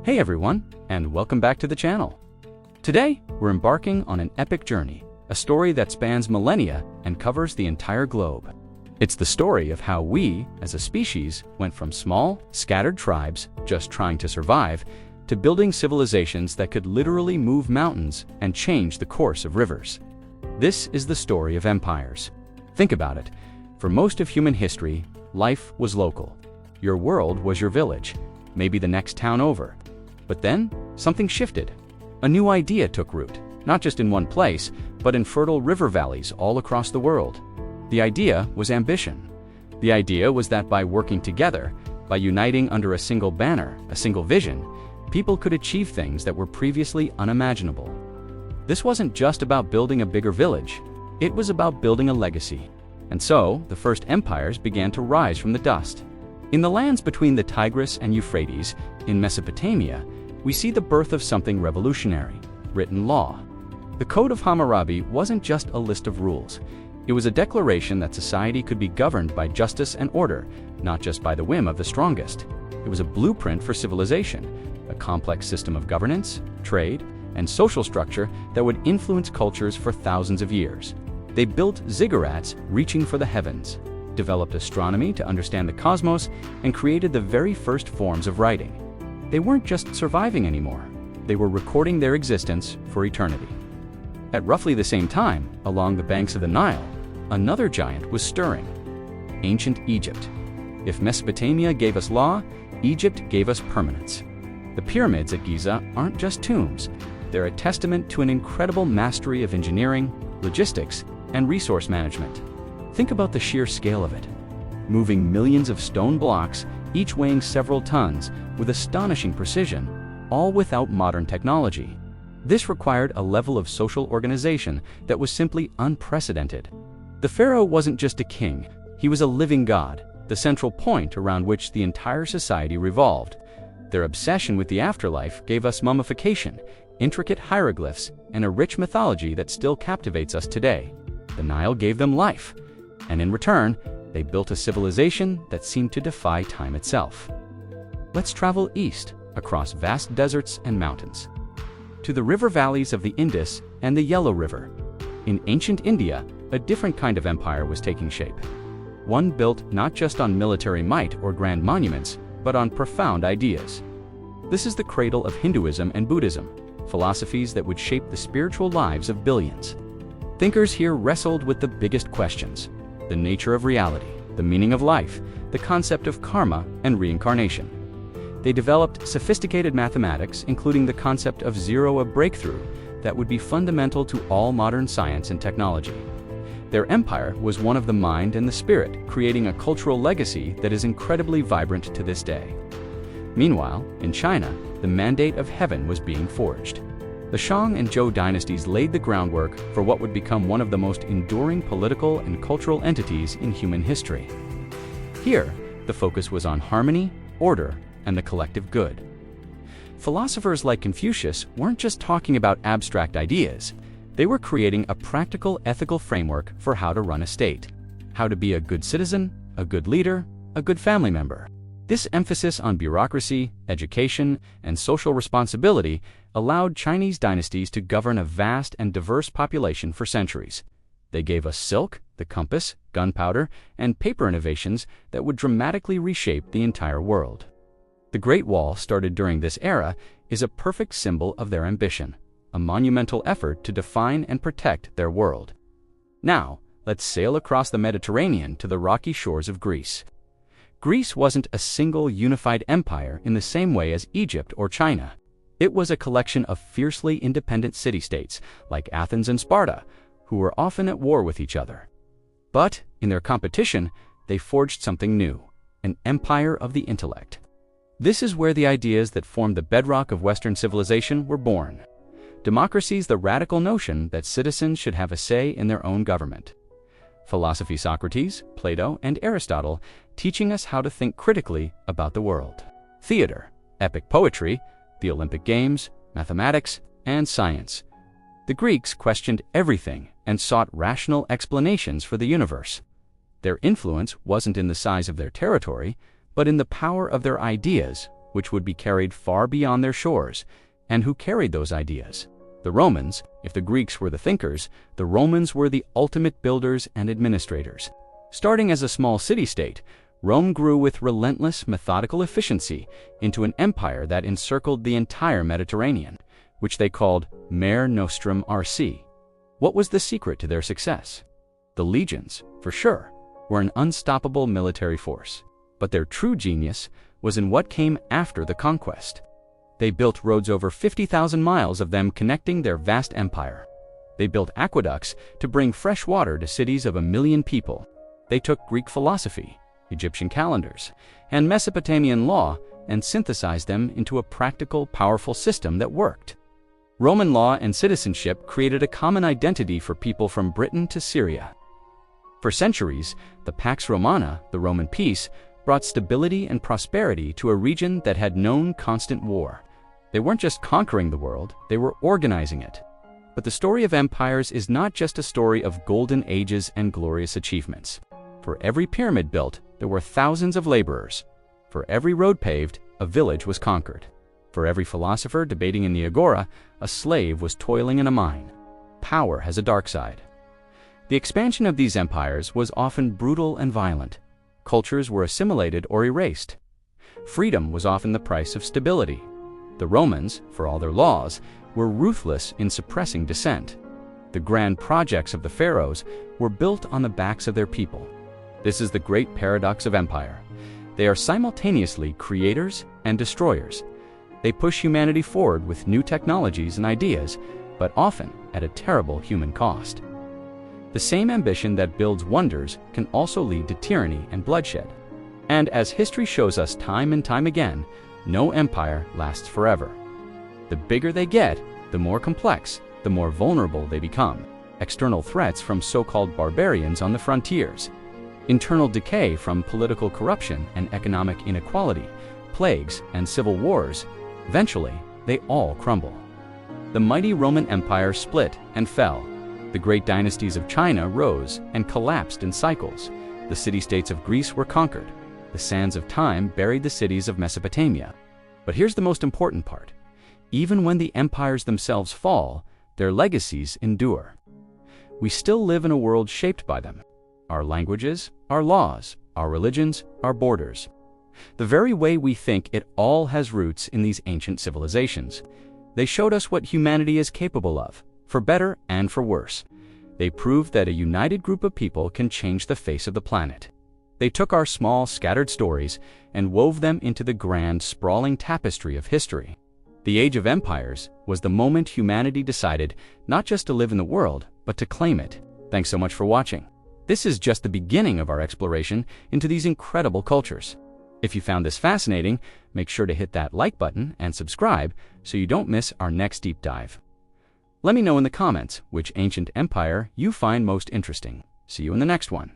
Hey everyone, and welcome back to the channel. Today, we're embarking on an epic journey, a story that spans millennia and covers the entire globe. It's the story of how we, as a species, went from small, scattered tribes just trying to survive, to building civilizations that could literally move mountains and change the course of rivers. This is the story of empires. Think about it. For most of human history, life was local. Your world was your village, maybe the next town over. But then, something shifted. A new idea took root, not just in one place, but in fertile river valleys all across the world. The idea was ambition. The idea was that by working together, by uniting under a single banner, a single vision, people could achieve things that were previously unimaginable. This wasn't just about building a bigger village, it was about building a legacy. And so, the first empires began to rise from the dust. In the lands between the Tigris and Euphrates, in Mesopotamia, we see the birth of something revolutionary: written law. The Code of Hammurabi wasn't just a list of rules. It was a declaration that society could be governed by justice and order, not just by the whim of the strongest. It was a blueprint for civilization, a complex system of governance, trade, and social structure that would influence cultures for thousands of years. They built ziggurats reaching for the heavens, developed astronomy to understand the cosmos, and created the very first forms of writing. They weren't just surviving anymore, they were recording their existence for eternity. At roughly the same time, along the banks of the Nile, another giant was stirring: ancient Egypt. If Mesopotamia gave us law, Egypt gave us permanence. The pyramids at Giza aren't just tombs, they're a testament to an incredible mastery of engineering, logistics, and resource management. Think about the sheer scale of it. Moving millions of stone blocks, each weighing several tons, with astonishing precision, all without modern technology. This required a level of social organization that was simply unprecedented. The pharaoh wasn't just a king, he was a living god, the central point around which the entire society revolved. Their obsession with the afterlife gave us mummification, intricate hieroglyphs, and a rich mythology that still captivates us today. The Nile gave them life, and in return, they built a civilization that seemed to defy time itself. Let's travel east, across vast deserts and mountains, to the river valleys of the Indus and the Yellow River. In ancient India, a different kind of empire was taking shape. One built not just on military might or grand monuments, but on profound ideas. This is the cradle of Hinduism and Buddhism, philosophies that would shape the spiritual lives of billions. Thinkers here wrestled with the biggest questions: the nature of reality, the meaning of life, the concept of karma and reincarnation. They developed sophisticated mathematics, including the concept of zero, a breakthrough that would be fundamental to all modern science and technology. Their empire was one of the mind and the spirit, creating a cultural legacy that is incredibly vibrant to this day. Meanwhile, in China, the mandate of heaven was being forged. The Shang and Zhou dynasties laid the groundwork for what would become one of the most enduring political and cultural entities in human history. Here, the focus was on harmony, order, and the collective good. Philosophers like Confucius weren't just talking about abstract ideas, they were creating a practical ethical framework for how to run a state, how to be a good citizen, a good leader, a good family member. This emphasis on bureaucracy, education, and social responsibility allowed Chinese dynasties to govern a vast and diverse population for centuries. They gave us silk, the compass, gunpowder, and paper innovations that would dramatically reshape the entire world. The Great Wall, started during this era, is a perfect symbol of their ambition, a monumental effort to define and protect their world. Now, let's sail across the Mediterranean to the rocky shores of Greece. Greece wasn't a single unified empire in the same way as Egypt or China. It was a collection of fiercely independent city-states, like Athens and Sparta, who were often at war with each other. But, in their competition, they forged something new: an empire of the intellect. This is where the ideas that formed the bedrock of Western civilization were born. Democracy's the radical notion that citizens should have a say in their own government. Philosophy: Socrates, Plato, and Aristotle, teaching us how to think critically about the world. Theater: epic poetry, the Olympic Games, mathematics, and science. The Greeks questioned everything and sought rational explanations for the universe. Their influence wasn't in the size of their territory, but in the power of their ideas, which would be carried far beyond their shores. And who carried those ideas? The Romans. If the Greeks were the thinkers, the Romans were the ultimate builders and administrators. Starting as a small city-state, Rome grew with relentless, methodical efficiency into an empire that encircled the entire Mediterranean, which they called Mare Nostrum Arsi. What was the secret to their success? The legions, for sure, were an unstoppable military force. But their true genius was in what came after the conquest. They built roads over 50,000 miles of them connecting their vast empire. They built aqueducts to bring fresh water to cities of 1 million people. They took Greek philosophy, Egyptian calendars, and Mesopotamian law and synthesized them into a practical, powerful system that worked. Roman law and citizenship created a common identity for people from Britain to Syria. For centuries, the Pax Romana, the Roman peace, brought stability and prosperity to a region that had known constant war. They weren't just conquering the world, they were organizing it. But the story of empires is not just a story of golden ages and glorious achievements. For every pyramid built, there were thousands of laborers. For every road paved, a village was conquered. For every philosopher debating in the agora, a slave was toiling in a mine. Power has a dark side. The expansion of these empires was often brutal and violent. Cultures were assimilated or erased. Freedom was often the price of stability. The Romans, for all their laws, were ruthless in suppressing dissent. The grand projects of the pharaohs were built on the backs of their people. This is the great paradox of empire. They are simultaneously creators and destroyers. They push humanity forward with new technologies and ideas, but often at a terrible human cost. The same ambition that builds wonders can also lead to tyranny and bloodshed. And as history shows us time and time again, no empire lasts forever. The bigger they get, the more complex, the more vulnerable they become. External threats from so-called barbarians on the frontiers, internal decay from political corruption and economic inequality, plagues and civil wars, eventually they all crumble. The mighty Roman Empire split and fell. The great dynasties of China rose and collapsed in cycles. The city-states of Greece were conquered. The sands of time buried the cities of Mesopotamia. But here's the most important part. Even when the empires themselves fall, their legacies endure. We still live in a world shaped by them. Our languages, our laws, our religions, our borders. The very way we think, it all has roots in these ancient civilizations. They showed us what humanity is capable of, for better and for worse. They proved that a united group of people can change the face of the planet. They took our small, scattered stories and wove them into the grand, sprawling tapestry of history. The Age of Empires was the moment humanity decided not just to live in the world, but to claim it. Thanks so much for watching. This is just the beginning of our exploration into these incredible cultures. If you found this fascinating, make sure to hit that like button and subscribe so you don't miss our next deep dive. Let me know in the comments which ancient empire you find most interesting. See you in the next one.